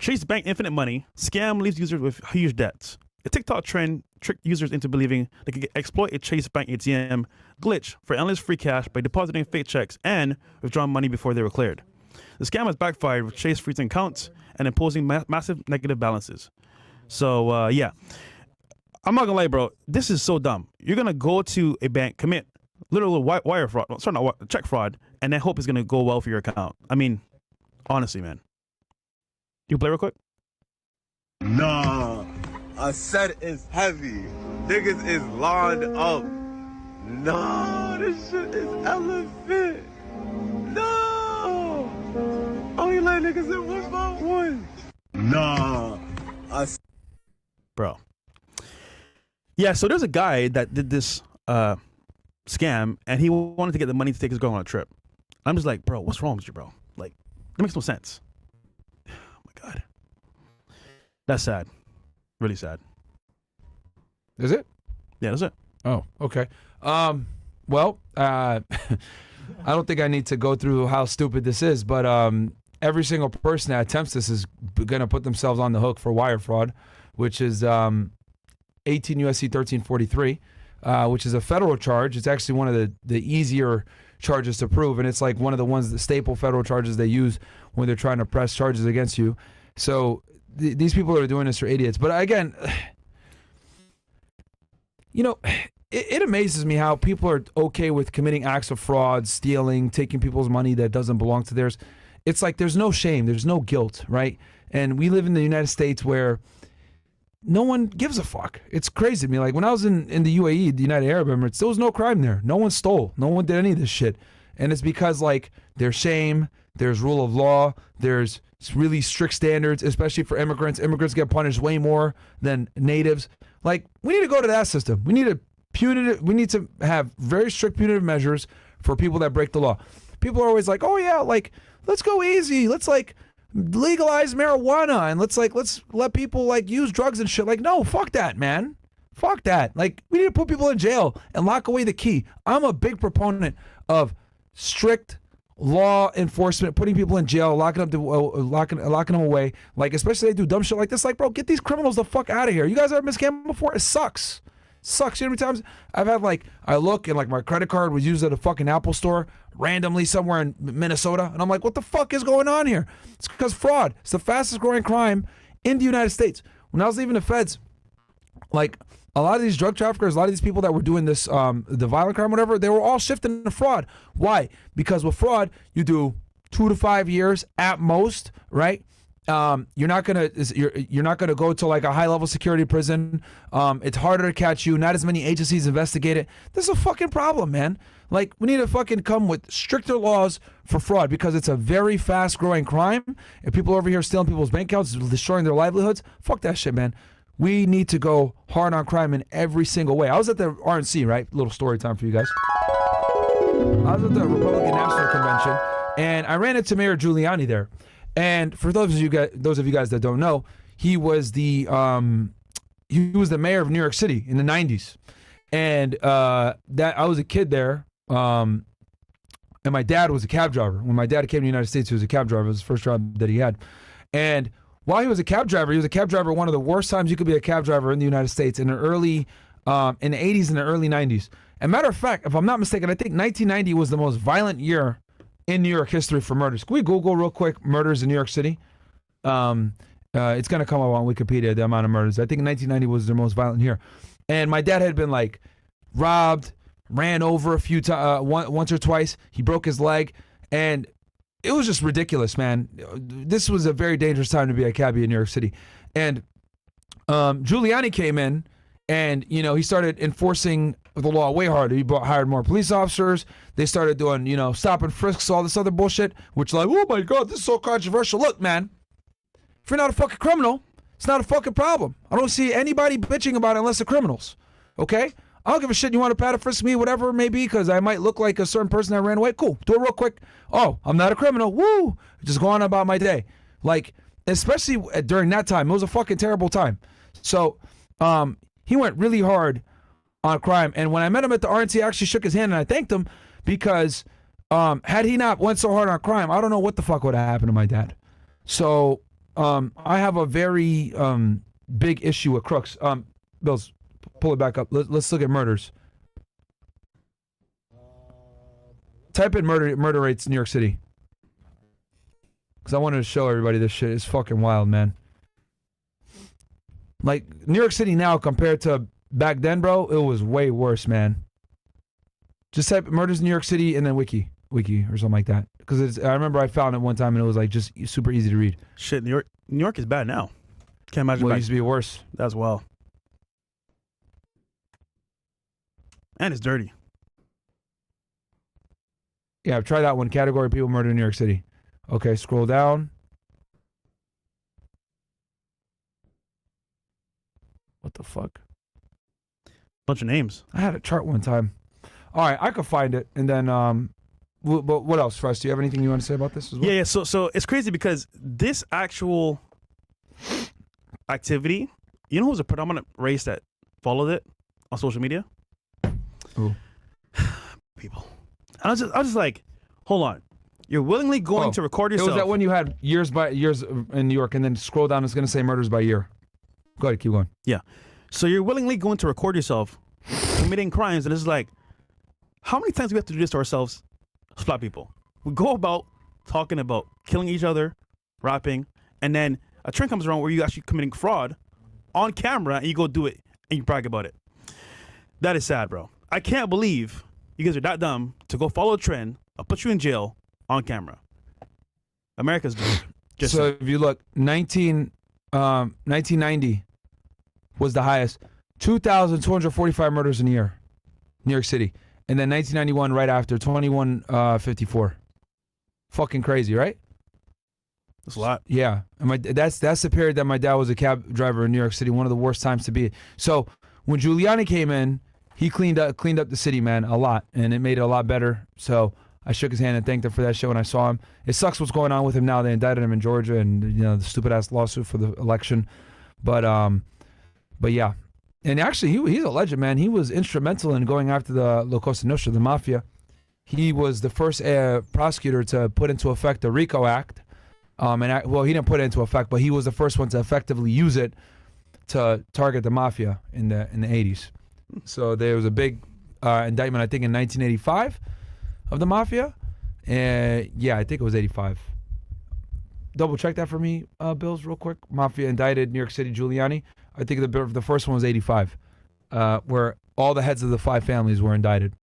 Chase Bank infinite money. Scam leaves users with huge debts. A TikTok trend tricked users into believing they could exploit a Chase Bank ATM glitch for endless free cash by depositing fake checks and withdrawing money before they were cleared. The scam has backfired, with Chase freezing accounts and imposing massive negative balances. So, yeah. I'm not gonna lie, bro. This is so dumb. You're gonna go to a bank, commit literal wire fraud, check fraud, and then hope it's gonna go well for your account. I mean, honestly, man. You play real quick? Nah, I said it's heavy. Niggas is lined up. No, this shit is elephant. No, only let niggas in 1x1. Nah, bro. Yeah, so there's a guy that did this scam, and he wanted to get the money to take his girl on a trip. I'm just like, bro, what's wrong with you, bro? Like, that makes no sense. Oh my God. That's sad. Really sad. Is it? Yeah, that's it. Oh, okay. Well, I don't think I need to go through how stupid this is, but every single person that attempts this is going to put themselves on the hook for wire fraud, which is 18 U.S.C. 1343, which is a federal charge. It's actually one of the easier charges to prove, and it's like one of the ones, the staple federal charges they use when they're trying to press charges against you. So these people that are doing this are idiots. But again, you know, it amazes me how people are okay with committing acts of fraud, stealing, taking people's money that doesn't belong to theirs. It's like there's no shame, there's no guilt, right? And we live in the United States where no one gives a fuck. It's crazy to me. Like when I was in the UAE, the United Arab Emirates, there was no crime there. No one stole. No one did any of this shit. And it's because like there's shame, there's rule of law, there's really strict standards, especially for immigrants. Immigrants get punished way more than natives. Like we need to go to that system. We need to have very strict punitive measures for people that break the law. People are always like, oh yeah, like let's go easy. Let's like legalize marijuana and let's let people like use drugs and shit. Like, no, fuck that, man. Fuck that. Like, we need to put people in jail and lock away the key. I'm a big proponent of strict law enforcement, putting people in jail, locking them away. Like, especially they do dumb shit like this. Like, bro, get these criminals the fuck out of here. You guys ever been scammed before? It sucks. Sucks. You know how many times I've had like, I look and like my credit card was used at a fucking Apple store randomly somewhere in Minnesota, and I'm like, what the fuck is going on here? It's because fraud. It's the fastest growing crime in the United States. When I was leaving the feds, like a lot of these drug traffickers, a lot of these people that were doing this, the violent crime, whatever, they were all shifting to fraud. Why? Because with fraud, you do 2 to 5 years at most, right? You're not gonna go to like a high level security prison. It's harder to catch you. Not as many agencies investigate it. This is a fucking problem, man. Like we need to fucking come with stricter laws for fraud because it's a very fast growing crime. And people over here stealing people's bank accounts, destroying their livelihoods. Fuck that shit, man. We need to go hard on crime in every single way. I was at the RNC, right? Little story time for you guys. I was at the Republican National Convention, and I ran into Mayor Giuliani there. And for those of you guys that don't know, he was the mayor of New York City in the 90s. And that I was a kid there, and my dad was a cab driver. When my dad came to the United States, he was a cab driver. It was the first job that he had. And while he was a cab driver, one of the worst times you could be a cab driver in the United States in the early, in the 80s and the early 90s. And matter of fact, if I'm not mistaken, I think 1990 was the most violent year in New York history for murders. Can we Google real quick murders in New York City? It's going to come up on Wikipedia, the amount of murders. I think 1990 was the most violent year. And my dad had been like robbed, ran over a few times, once or twice. He broke his leg, and it was just ridiculous, man. This was a very dangerous time to be a cabbie in New York City. And Giuliani came in, and he started enforcing the law way harder. He hired more police officers. They started doing, stop and frisks, all this other bullshit, which like, oh my God, this is so controversial. Look, man, if you're not a fucking criminal, it's not a fucking problem. I don't see anybody bitching about it unless they're criminals, okay? I don't give a shit. You want to pat or frisk me, whatever it may be, because I might look like a certain person that ran away. Cool, do it real quick. Oh, I'm not a criminal. Woo! Just go on about my day. Like, especially during that time, it was a fucking terrible time. So, he went really hard on crime. And when I met him at the RNC, I actually shook his hand and I thanked him because had he not went so hard on crime, I don't know what the fuck would have happened to my dad. So I have a very big issue with crooks. Bills, pull it back up. Let's look at murders. Type in murder rates in New York City. Because I wanted to show everybody this shit is fucking wild, man. Like, New York City now compared to back then, bro, it was way worse, man. Just type murders in New York City and then wiki or something like that. Because I remember I found it one time and it was like just super easy to read. Shit, New York is bad now. Can't imagine. Well, it back used to be worse. as well. And it's dirty. Yeah, try that one. Category people murdered in New York City. Okay, scroll down. What the fuck? Bunch of names. I had a chart one time. All right, I could find it. And then, but what else, Russ? Do you have anything you want to say about this as well? Yeah. So it's crazy because this actual activity, you know who's a predominant race that followed it on social media? Who? People. I was just like, hold on. You're willingly going to record yourself. It was that when you had years in New York, and then scroll down, it's going to say murders by year. Go ahead, keep going. Yeah. So you're willingly going to record yourself committing crimes, and it's like, how many times do we have to do this to ourselves as black people? We go about talking about killing each other, rapping, and then a trend comes around where you're actually committing fraud on camera, and you go do it, and you brag about it. That is sad, bro. I can't believe you guys are that dumb to go follow a trend. I'll put you in jail on camera. America's doomed. So if you look, 1990 was the highest. 2,245 murders in a year, New York City. And then 1991 right after, 2154. Fucking crazy, right? That's a lot. Yeah. And that's the period that my dad was a cab driver in New York City, one of the worst times to be. So when Giuliani came in, he cleaned up the city, man, a lot, and it made it a lot better. So I shook his hand and thanked him for that show when I saw him. It sucks what's going on with him now. They indicted him in Georgia, and the stupid ass lawsuit for the election. But yeah, and actually he's a legend, man. He was instrumental in going after the La Cosa Nostra, the mafia. He was the first prosecutor to put into effect the RICO Act. He didn't put it into effect, but he was the first one to effectively use it to target the mafia in the 80s. So there was a big indictment, I think, in 1985 of the mafia. Yeah, I think it was 85. Double check that for me, Bills, real quick. Mafia indicted New York City Giuliani. I think the first one was 85, where all the heads of the 5 families were indicted.